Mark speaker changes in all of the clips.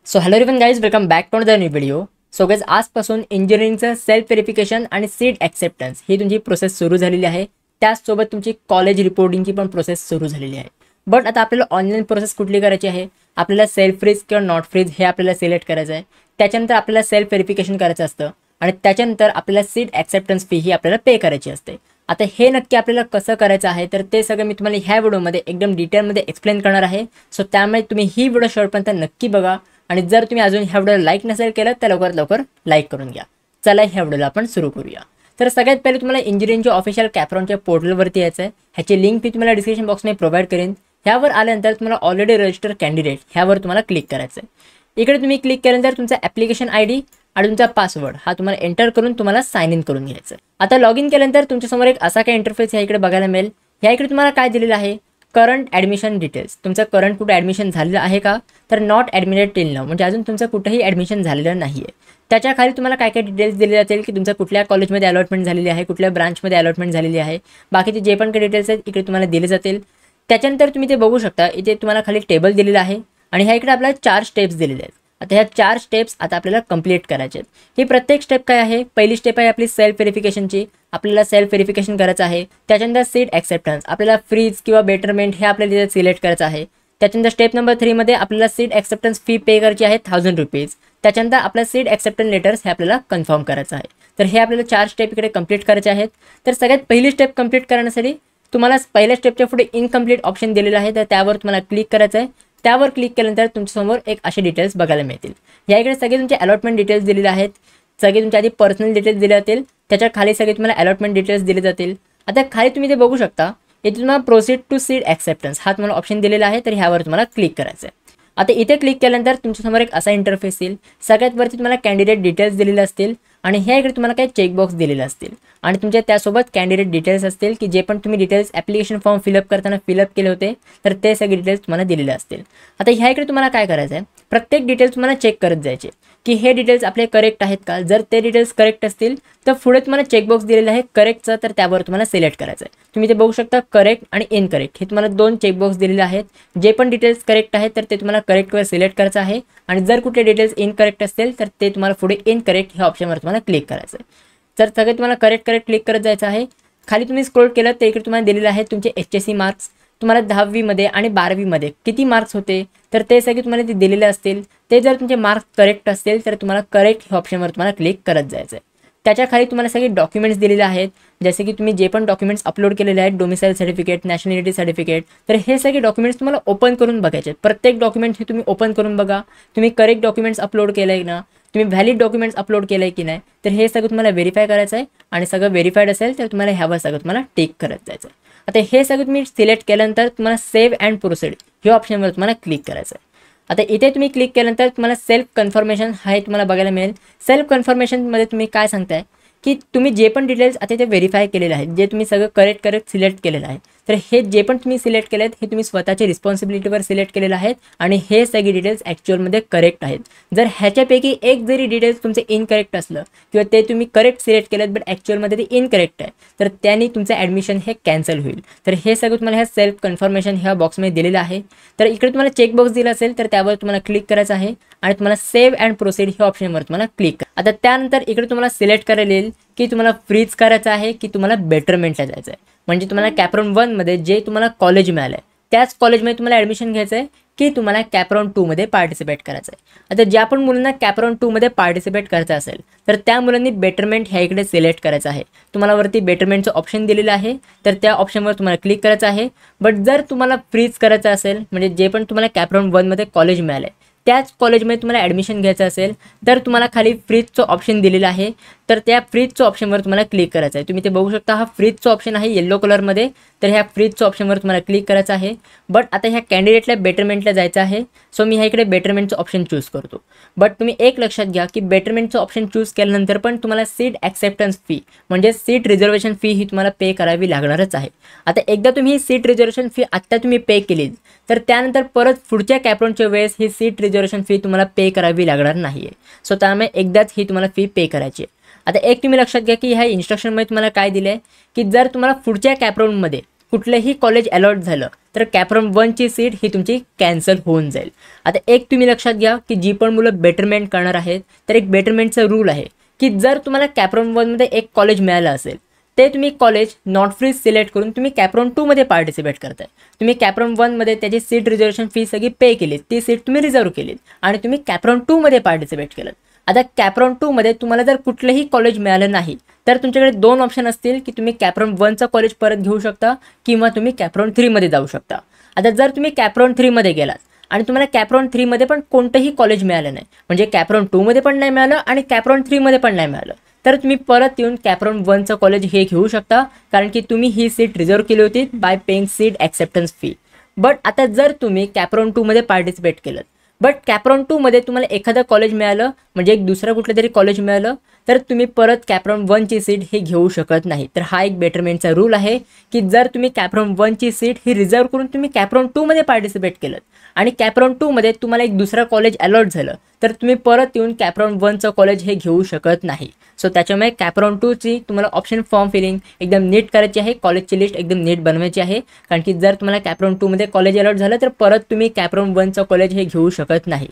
Speaker 1: So hello everyone guys, welcome back to the new video. So guys, आजपासून इंजिनिअरिंगचं self verification आणि seat acceptance ही तुमची process सुरू झालेली आहे. त्याचसोबत तुमची कॉलेज रिपोर्टिंगची पण प्रोसेस सुरू झालेली आहे. बट आता आपल्याला ऑनलाईन प्रोसेस कुठली करायची आहे? आपल्याला सेल्फ फ्रीज किंवा नॉट फ्रीज हे आपल्याला सिलेक्ट करायचं आहे. त्याच्यानंतर आपल्याला सेल्फ व्हेरिफिकेशन करायचं असतं आणि त्याच्यानंतर आपल्याला सीट ॲक्सेप्टन्स फी ही आपल्याला पे करायची असते. आता हे नक्की आपल्याला कसं करायचं आहे तर ते सगळं मी तुम्हाला ह्या व्हिडिओमध्ये एकदम डिटेलमध्ये एक्सप्लेन करणार आहे. सो त्यामुळे तुम्ही ही व्हिडिओ शेवटपर्यंत नक्की बघा आणि जर तुम्ही अजून ह्या व्हिडिओला लाईक नसेल केलं तर लवकरात लवकर लाईक करून घ्या. चला ह्या व्हिडिओला आपण सुरू करूया. तर सगळ्यात पहिले तुम्हाला इंजिनिअरिंगच्या ऑफिशियल कॅप्रॉनच्या पोर्टलवरती यायचं आहे. ह्याची लिंक मी तुम्हाला डिस्क्रिप्शन बॉक्समध्ये प्रोव्हाइड करेन. ह्यावर आल्यानंतर तुम्हाला ऑलरेडी रजिस्टर कॅन्डिडेट ह्यावर तुम्हाला क्लिक करायचं आहे. इकडे तुम्ही क्लिक केल्यानंतर तुमचा ॲप्लिकेशन ID आणि तुमचा पासवर्ड हा तुम्हाला एंटर करून तुम्हाला साइन इन करून घ्यायचं आहे. आता लॉग इन केल्यानंतर तुमच्यासमोर एक असा काही इंटरफेस ह्या इकडे बघायला मिळेल. ह्या इकडे तुम्हाला काय दिलेलं आहे? Current admission details. तुमचं करंट कुठे ॲडमिशन झालेलं आहे का? तर नॉट ॲडमिटेड टिल नाऊ, म्हणजे अजून तुमचं कुठेही ॲडमिशन झालेलं नाही आहे. त्याच्या खाली तुम्हाला काय काय डिटेल्स दिले जातील की तुमचं कुठल्या कॉलेजमध्ये अलॉटमेंट झालेली आहे, कुठल्या ब्रांचमध्ये अलॉटमेंट झालेली आहे. बाकीचे जे पण काही डिटेल्स आहेत इकडे तुम्हाला दिले जातील. त्याच्यानंतर तुम्ही ते बघू शकता, इथे तुम्हाला खाली टेबल दिलेलं आहे आणि ह्या इकडे आपल्याला 4 स्टेप्स दिलेले आहेत. आता ह्या 4 स्टेप्स आता आपल्याला कंप्लीट करायचे आहेत. ही प्रत्येक स्टेप काय आहे? पहिली स्टेप आहे आपली सेल्फ व्हेरिफिकेशनची. आपल्याला सेल्फ व्हेरिफिकेशन करायचं आहे. त्याच्यानंतर सीट ॲक्सेप्टन्स, आपल्याला फ्रीज किंवा बेटरमेंट हे आपल्याला तिथे सिलेक्ट करायचं आहे. त्याच्यानंतर स्टेप नंबर 3 मध्ये आपल्याला सीट ॲक्सेप्टन्स फी पे करायची आहे 1000 रुपीज. त्याच्यानंतर आपल्याला सीट ॲक्सेप्टन्स लेटर्स हे आपल्याला कन्फर्म करायचं आहे. तर हे आपल्याला 4 स्टेप इकडे कंप्लीट करायचे आहेत. तर सगळ्यात पहिली स्टेप कंप्लीट करण्यासाठी तुम्हाला पहिल्या स्टेपच्या पुढे इनकम्प्लीट ऑप्शन दिलेलं आहे, तर त्यावर तुम्हाला क्लिक करायचं आहे. त्यावर क्लिक केल्यानंतर तुमच्यासमोर एक असे डिटेल्स बघायला मिळतील. या इकडे सगळे तुमचे अलॉटमेंट डिटेल्स दिलेले आहेत. सगळे तुमच्या आधी पर्सनल डिटेल्स दिले जातील. त्याच्या खाली सगळे तुम्हाला अलॉटमेंट डिटेल्स दिले जातील. आता खाली तुम्ही ते बघू शकता, इथे तुम्हाला प्रोसीड टू सीट ॲक्सेप्टन्स हा तुम्हाला ऑप्शन दिलेला आहे. तर ह्यावर तुम्हाला क्लिक करायचं आहे. आता इथे क्लिक केल्यानंतर तुमच्यासमोर एक असा इंटरफेस येईल. सगळ्यात वरती तुम्हाला कॅन्डिडेट डिटेल्स दिलेले असतील आणि ह्या इकडे तुम्हाला काही चेकबॉक्स दिलेले असतील आणि तुमच्या त्यासोबत कॅन्डिडेट डिटेल्स असतील की जे पण तुम्ही डिटेल्स ॲप्लिकेशन फॉर्म फिलअप करताना फिलअप केले होते, तर ते सगळे डिटेल्स तुम्हाला दिलेले असतील. आता ह्या इकडे तुम्हाला काय करायचं आहे? प्रत्येक डिटेल्स तुम्हाला चेक करत जायचे की हे डिटेल्स आपले करेक्ट आहेत का. जर ते डिटेल्स करेक्ट असतील तर पुढे तुम्हाला चेकबॉक्स दिलेलं आहे करेक्टचं, तर त्यावर तुम्हाला सिलेक्ट करायचं आहे. तुम्ही ते बघू शकता करेक्ट आणि इनकरेक्ट हे तुम्हाला 2 चेकबॉक्स दिलेले आहेत. जे पण डिटेल्स करेक्ट आहेत तर ते तुम्हाला करेक्टवर सिलेक्ट करायचं आहे आणि जर कुठले डिटेल्स इनकरेक्ट असतील तर ते तुम्हाला पुढे इनकरेक्ट ह्या ऑप्शनवर तुम्हाला क्लिक करायचं आहे. तर सगळे तुम्हाला करेक्ट क्लिक करत जायचं आहे. खाली तुम्ही स्क्रोल केलं तर इकडे तुम्हाला दिलेलं आहे तुमचे HSC मार्क्स. तुम्हाला 10वी मध्ये आणि 12वी मध्ये किती मार्क्स होते तर ते सगळे तुम्हाला ते दिलेले असतील. ते जर तुमचे मार्क्स करेक्ट असतील तर तुम्हाला करेक्ट ह्या ऑप्शनवर तुम्हाला क्लिक करत जायचं आहे. त्याच्या खाली तुम्हाला सगळे डॉक्युमेंट्स दिलेले आहेत, जसे की तुम्ही जे पण डॉक्युमेंट्स अपलोड केलेले आहेत, डोमिसाईल सर्टिफिकेट, नॅशनॅलिटी सर्टिफिकेट, तर हे सगळे डॉक्युमेंट्स तुम्हाला ओपन करून बघायचे आहेत. प्रत्येक डॉक्युमेंट हे तुम्ही ओपन करून बघा. तुम्ही करेक्ट डॉक्युमेंट्स अपलोड केलं आहे ना, तुम्ही व्हॅलिड डॉक्युमेंट्स अपलोड केलं आहे की नाही, तर हे सगळं तुम्हाला व्हेरीफाय करायचं आहे आणि सगळं व्हेरीफाईड असेल तर तुम्हाला ह्यावर सगळं तुम्हाला टिक करत जायचं आहे. आता हे सगळं तुम्ही सिलेक्ट केल्यानंतर तुम्हाला सेव्ह अँड प्रोसीड हे ऑप्शनवर तुम्हाला क्लिक करायचं आहे. आता इथे तुम्ही क्लिक केल्यानंतर तुम्हाला सेल्फ कन्फर्मेशन हे तुम्हाला बघायला मिळेल. सेल्फ कन्फर्मेशनमध्ये तुम्ही काय सांगताय की तुम्ही जे पण डिटेल्स आता ते व्हेरीफाय केलेले आहेत, जे तुम्ही सगळं करेक्ट सिलेक्ट केलेलं आहे, तर हे जे पण तुम्ही सिलेक्ट केले आहेत हे तुम्ही स्वतःच्या रिस्पॉन्सिबिलिटीवर सिलेक्ट केलेलं आहेत आणि हे सगळे डिटेल्स ॲक्च्युअलमध्ये करेक्ट आहेत. जर ह्याच्यापैकी एक जरी डिटेल्स तुमचे इनकरेक्ट असलं किंवा ते तुम्ही करेक्ट सिलेक्ट केलेत बट ॲक्च्युअलमध्ये ते इनकरेक्ट आहे, तर त्यांनी तुमचं ॲडमिशन हे कॅन्सल होईल. तर हे सगळं तुम्हाला ह्या सेल्फ कन्फर्मेशन ह्या बॉक्समध्ये दिलेलं आहे. तर इकडे तुम्हाला चेकबॉक्स दिला असेल तर त्यावर तुम्हाला क्लिक करायचं आहे आणि तुम्हाला सेव्ह अँड प्रोसीड हे ऑप्शनवर तुम्हाला क्लिक करा. आता त्यानंतर इकडे तुम्हाला सिलेक्ट करायला येईल की तुम्हाला फ्रीज करायचं आहे की तुम्हाला बेटरमेंटला जायचं आहे. म्हणजे तुम्हाला कॅप्रॉन 1 मध्ये जे तुम्हाला कॉलेज मिळालं आहे त्याच कॉलेजमध्ये तुम्हाला ॲडमिशन घ्यायचं आहे की तुम्हाला कॅप्रॉन 2 मध्ये पार्टिसिपेट करायचं आहे. आता ज्या पण मुलांना कॅप्रॉन 2 मध्ये पार्टिसिपेट करायचं असेल तर त्या मुलांनी बेटरमेंट ह्या इकडे सिलेक्ट करायचं आहे. तुम्हाला वरती बेटरमेंटचं ऑप्शन दिलेलं आहे, तर त्या ऑप्शनवर तुम्हाला क्लिक करायचं आहे. बट जर तुम्हाला फ्रीज करायचं असेल, म्हणजे जे पण तुम्हाला कॅप्रॉन 1 मध्ये कॉलेज मिळालं आहे त्याच कॉलेजमध्ये तुम्हाला ॲडमिशन घ्यायचं असेल तर तुम्हाला खाली फ्रीजचं ऑप्शन दिलेलं आहे, तर त्या फ्रीजचं ऑप्शनवर तुम्हाला क्लिक करायचं आहे. तुम्ही ते बघू शकता, हा फ्रीजचं ऑप्शन आहे येलो कलरमध्ये, तर ह्या फ्रीजचं ऑप्शनवर तुम्हाला क्लिक करायचं आहे. बट आता ह्या कॅन्डिडेटला बेटरमेंटला जायचं आहे, सो मी ह्या इकडे बेटरमेंटचं ऑप्शन चूज करतो. बट तुम्ही एक लक्षात घ्या की बेटरमेंटचं ऑप्शन चूज केल्यानंतर पण तुम्हाला सीट ॲक्सेप्टन्स फी म्हणजे सीट रिझर्वेशन फी ही तुम्हाला पे करावी लागणारच आहे. आता एकदा तुम्ही ही सीट रिझर्वेशन फी आत्ता तुम्ही पे केली तर त्यानंतर परत पुढच्या कॅप्रॉनच्या वेळेस ही सीट रिझर्वेशन फी तुम्हाला पे करावी लागणार नाही आहे. सो त्यामुळे एकदाच ही तुम्हाला फी पे करायची आहे. आता एक तुम्ही लक्षात घ्या की ह्या इन्स्ट्रक्शनमध्ये तुम्हाला काय दिलं आहे की जर तुम्हाला पुढच्या कॅप्रॉनमध्ये कुठलंही कॉलेज अलॉट झालं तर कॅपराऊंड 1ची सीट ही तुमची कॅन्सल होऊन जाईल. आता एक तुम्ही लक्षात घ्या की जी पण मुलं बेटरमेंट करणार आहेत तर एक बेटरमेंटचा रूल आहे की जर तुम्हाला कॅपराऊंड 1मध्ये एक कॉलेज मिळालं असेल ते तुम्ही कॉलेज नॉट फ्रीज सिलेक्ट करून तुम्ही कॅपराऊंड 2मध्ये पार्टिसिपेट करताय. तुम्ही कॅपराऊंड 1मध्ये त्याची सीट रिझर्वेशन फी सगळी पे केली, ती सीट तुम्ही रिझर्व केलीत आणि तुम्ही कॅपराऊंड 2मध्ये पार्टिसिपेट केलं. आता कॅपराऊंड 2मध्ये तुम्हाला जर कुठलंही कॉलेज मिळालं नाही तर तुमच्याकडे 2 ऑप्शन असतील की तुम्ही कॅपराऊंड 1चं कॉलेज परत घेऊ शकता किंवा तुम्ही कॅपराऊंड 3मध्ये जाऊ शकता. आता जर तुम्ही कॅपराऊंड 3मध्ये गेलात आणि तुम्हाला कॅपराऊंड 3मध्ये पण कोणतंही कॉलेज मिळालं नाही, म्हणजे कॅपराऊंड 2मध्ये पण नाही मिळालं आणि कॅपराऊंड 3मध्ये पण नाही मिळालं, तर तुम्ही परत येऊन कॅपराऊंड 1चं कॉलेज हे घेऊ शकता कारण की तुम्ही ही सीट रिझर्व केली होती bye paying seat acceptance fee. But आता जर तुम्ही कॅपराऊंड 2मध्ये पार्टिसिपेट केलं बट कॅपराऊंड 2मध्ये तुम्हाला एखादं कॉलेज मिळालं, म्हणजे एक दुसरं कुठलं तरी कॉलेज मिळालं, तर तुम्ही परत कॅपराऊंड 1ची सीट ही घेऊ शकत नाही. तर हा एक बेटरमेंटचा रूल आहे की जर तुम्ही कॅपराऊंड 1ची सीट ही रिझर्व करून तुम्ही कॅपराऊंड 2मध्ये पार्टिसिपेट केलं आणि कॅपराऊंड 2मध्ये तुम्हाला एक दुसरं कॉलेज अलॉट झालं तर तुम्ही परत येऊन कॅपराऊंड 1चं कॉलेज हे घेऊ शकत नाही. सो त्याच्यामुळे कॅपराऊंड 2ची तुम्हाला ऑप्शन फॉर्म फिलिंग एकदम नीट करायची आहे, कॉलेजची लिस्ट एकदम नीट बनवायची आहे कारण की जर तुम्हाला कॅपराऊंड 2मध्ये कॉलेज अलॉट झालं तर परत तुम्ही कॅपराऊंड 1चं कॉलेज हे घेऊ शकत नाही.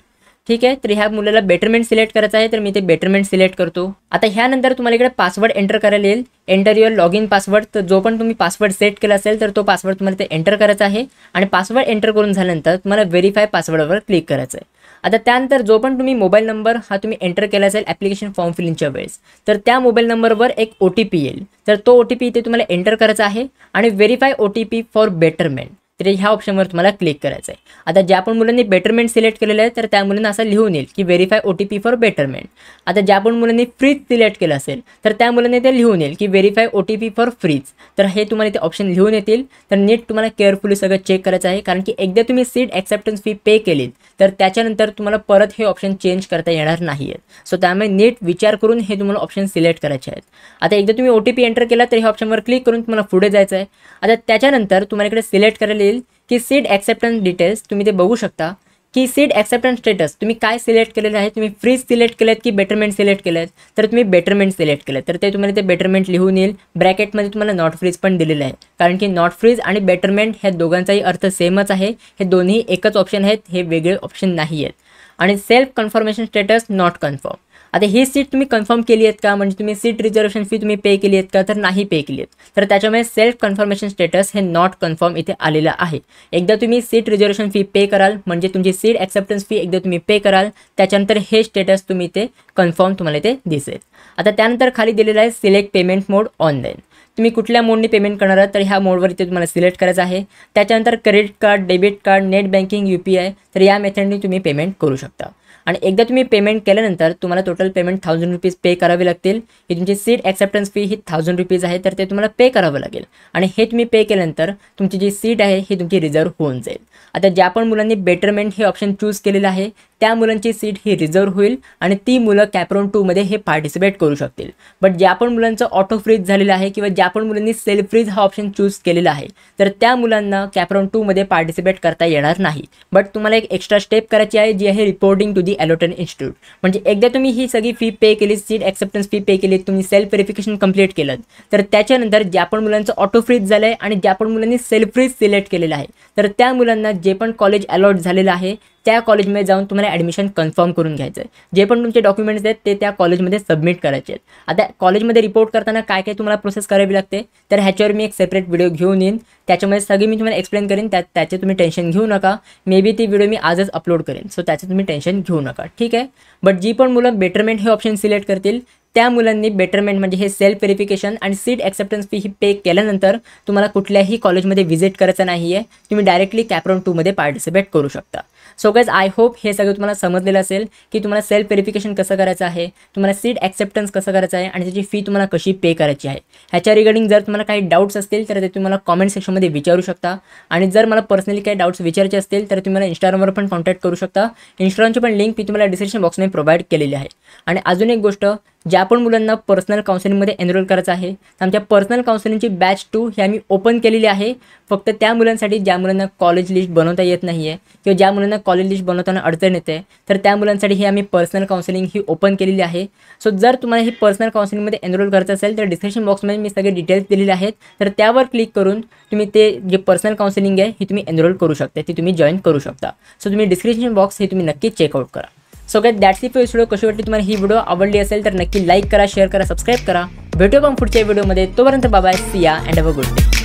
Speaker 1: ठीक आहे, तर ह्या मुलाला बेटरमेंट सिलेक्ट करायचं आहे तर मी ते बेटरमेंट सिलेक्ट करतो. आता ह्यानंतर तुम्हाला इकडे पासवर्ड एंटर करायला येईल, enter your log in password. तर जो पण तुम्ही पासवर्ड सेट केला असेल तर तो पासवर्ड तुम्हाला ते एंटर करायचा आहे आणि पासवर्ड एंटर करून झाल्यानंतर तुम्हाला व्हेरीफाय पासवर्डवर क्लिक करायचं आहे. आता त्यानंतर जो पण तुम्ही मोबाईल नंबर हा तुम्ही एंटर केला असेल ॲप्लिकेशन फॉर्म फिलिंगच्या वेळेस तर त्या मोबाईल नंबरवर एक OTP येईल, तर तो OTP इथे तुम्हाला एंटर करायचा आहे आणि व्हेरीफाय OTP फॉर बेटरमेंट, तर ह्या ऑप्शनवर तुम्हाला क्लिक करायचं आहे. आता ज्या पण मुलांनी बेटरमेंट सिलेक्ट केलेलं आहे तर त्या मुलांना असं लिहून येईल की व्हेरीफाय OTP फॉर बेटरमेंट. आता ज्या पण मुलांनी फ्रीज सिलेक्ट केलं असेल तर त्या मुलांनी ते लिहून येईल की व्हेरीफाय OTP फॉर फ्रीज. तर हे तुम्हाला इथे ऑप्शन लिहून येतील. तर नीट तुम्हाला केअरफुली सगळं चेक करायचं आहे कारण की एकदा तुम्ही सीट ॲक्सेप्टन्स फी पे केलीत तर त्याच्यानंतर तुम्हाला परत हे ऑप्शन चेंज करता येणार नाही आहेत. सो त्यामुळे नीट विचार करून हे तुम्हाला ऑप्शन सिलेक्ट करायचे आहेत. आता एकदा तुम्ही OTP एंटर केला तर हे ऑप्शनवर क्लिक करून तुम्हाला पुढे जायचं आहे. आता त्याच्यानंतर तुम्हाला इकडे सिलेक्ट करायला येईल की सीट ॲक्सेप्टन्स डिटेल्स. तुम्ही ते बघू शकता की सीट ॲक्सेप्टन्स स्टेटस तुम्ही काय सिलेक्ट केलेलं आहे, तुम्ही फ्रीज सिलेक्ट केलेत की बेटरमेंट सिलेक्ट केलेत, तर तुम्ही बेटरमेंट सिलेक्ट केलं तर ते तुम्हाला ते बेटरमेंट लिहून येईल. ब्रॅकेटमध्ये तुम्हाला नॉट फ्रीज पण दिलेलं आहे कारण की नॉट फ्रीज आणि बेटरमेंट ह्या दोघांचाही अर्थ सेमच आहे. हे दोन्ही एकच ऑप्शन आहेत, हे वेगळे ऑप्शन नाही आहेत. आणि self confirmation status not confirm. आता ही सीट तुम्ही कन्फर्म केली आहेत का, म्हणजे तुम्ही सीट रिझर्वेशन फी तुम्ही पे केली आहेत का, तर नाही पे केली आहेत, तर त्याच्यामुळे सेल्फ कन्फर्मेशन स्टेटस हे नॉट कन्फर्म इथे आलेलं आहे. एकदा तुम्ही सीट रिझर्वेशन फी पे कराल म्हणजे तुमची सीट ॲक्सेप्टन्स फी एकदा तुम्ही पे कराल त्याच्यानंतर हे स्टेटस तुम्ही इथे कन्फर्म तुम्हाला इथे दिसेल. आता त्यानंतर खाली दिलेलं आहे सिलेक्ट पेमेंट मोड ऑनलाईन. तुम्ही कुठल्या मोडने पेमेंट करणार आहात तर ह्या मोडवर इथे तुम्हाला सिलेक्ट करायचं आहे. त्याच्यानंतर credit card, debit card, net banking, UPI, तर या मेथडने तुम्ही पेमेंट करू शकता. आणि एकदा तुम्ही पेमेंट केल्यानंतर तुम्हाला टोटल पेमेंट 1000 रुपीज पे करावे लागतील. ही तुमची सीट ॲक्सेप्टन्स फी ही 1000 रुपीज आहे तर ते तुम्हाला पे करावं लागेल आणि हे तुम्ही पे केल्यानंतर तुमची जी सीट आहे ही तुमची रिझर्व होऊन जाईल. आता ज्या पण मुलांनी बेटरमेंट हे ऑप्शन चूज केलेलं आहे त्या मुलांची सीट ही रिझर्व होईल आणि ती मुलं कॅपराऊंड 2मध्ये हे पार्टिसिपेट करू शकतील. बट ज्या पण मुलांचं ऑटो फ्रीज झालेलं आहे किंवा ज्या पण मुलांनी सेल्फ फ्रीज हा ऑप्शन चूज केलेला आहे तर त्या मुलांना कॅपराऊंड 2मध्ये पार्टिसिपेट करता येणार नाही. बट तुम्हाला एक एक्स्ट्रा स्टेप करायची आहे जी आहे reporting to the allotted institute. म्हणजे एकदा तुम्ही ही सगळी फी पे केली, सीट ॲक्सेप्टन्स फी पे केली, तुम्ही सेल्फ व्हेरिफिकेशन कंप्लीट केलं तर त्याच्यानंतर ज्या पण मुलांचं ऑटो फ्रीज झालं आहे आणि ज्या पण मुलांनी सेल्फ फ्रीज सिलेक्ट केलेलं आहे तर त्या मुलांना जे पण कॉलेज अलॉट झालेलं आहे त्या कॉलेजमध्ये जाऊन तुम्हाला ॲडमिशन कन्फर्म करून घ्यायचं आहे. जे पण तुमचे डॉक्युमेंट्स आहेत ते त्या कॉलेजमध्ये सबमिट करायचे आहेत. आता कॉलेजमध्ये रिपोर्ट करताना काय काय तुम्हाला प्रोसेस करावी लागते तर ह्याच्यावर मी एक सेपरेट व्हिडिओ घेऊन येईन, त्याच्यामध्ये सगळी मी तुम्हाला एक्सप्लेन करेन. त्याचे तुम्ही टेन्शन घेऊ नका. मे बी ती व्हिडिओ मी आजच अपलोड करेन, सो त्याचे तुम्ही टेन्शन घेऊ नका. ठीक आहे. बट जी पण मुलं बेटरमेंट हे ऑप्शन सिलेक्ट करतील त्या मुलांनी बेटरमेंट म्हणजे हे सेल्फ व्हेरिफिकेशन आणि सीट ॲक्सेप्टन्स फी ही पे केल्यानंतर तुम्हाला कुठल्याही कॉलेजमध्ये व्हिजिट करायचं नाही आहे. तुम्ही डायरेक्टली कॅपराऊंड 2मध्ये पार्टिसिपेट करू शकता. सो गाइज आय होप हे सगळं तुम्हाला समजलेलं असेल की तुम्हाला सेल्फ व्हेरिफिकेशन कसं करायचं आहे, तुम्हाला सीट ॲक्सेप्टन्स कसं करायचं आहे आणि त्याची फी तुम्हाला कशी पे करायची आहे. ह्याच्या रिगार्डिंग जर तुम्हाला काही डाऊट्स असतील तर ते तुम्हाला कॉमेंट सेक्शनमध्ये विचारू शकता. आणि जर मला पर्सनली काही डाऊट्स विचारायचे असतील तर तुम्ही मला इंस्टाग्रामवर पण कॉन्टॅक्ट करू शकता. इंस्टाग्रामची पण लिंक मी तुम्हाला डिस्क्रिप्शन बॉक्समध्ये प्रोव्हाइड केलेली आहे. आणि अजून एक गोष्ट ज्या पण मुलांना पर्सनल काउन्सिलिंगमध्ये एनरोल करायचं आहे तर आमच्या पर्सनल काउन्सिलिंगची बॅच 2 ही आम्ही ओपन केलेली आहे. फक्त त्या मुलांसाठी ज्या मुलांना कॉलेज लिस्ट बनवता येत नाही आहे किंवा ज्या मुलांना कॉलेज लिस्ट बनवताना अडचण येते तर त्या मुलांसाठी ही आम्ही पर्सनल काउन्सिलिंग ही ओपन केलेली आहे. सो जर तुम्हाला ही पर्सनल काउन्सिलिंगमध्ये एनरोल करायचं असेल तर डिस्क्रिप्शन बॉक्समध्ये मी सगळे डिटेल्स दिलेले आहेत. तर त्यावर क्लिक करून तुम्ही ते जे पर्सनल काउन्सिलिंग आहे ही तुम्ही एनरोल करू शकता, ती तुम्ही जॉईन करू शकता. सो तुम्ही डिस्क्रिप्शन बॉक्स हे तुम्ही नक्की चेकआउट करा. So guys that's it for video. कशी वाटली तुम्हाला ही व्हिडिओ आवडली असेल तर नक्की लाईक करा, शेअर करा, सबस्क्राईब करा. भेटूया पण पुढच्या व्हिडिओमध्ये. तोपर्यंत बाय बाय, सी या and have a good day.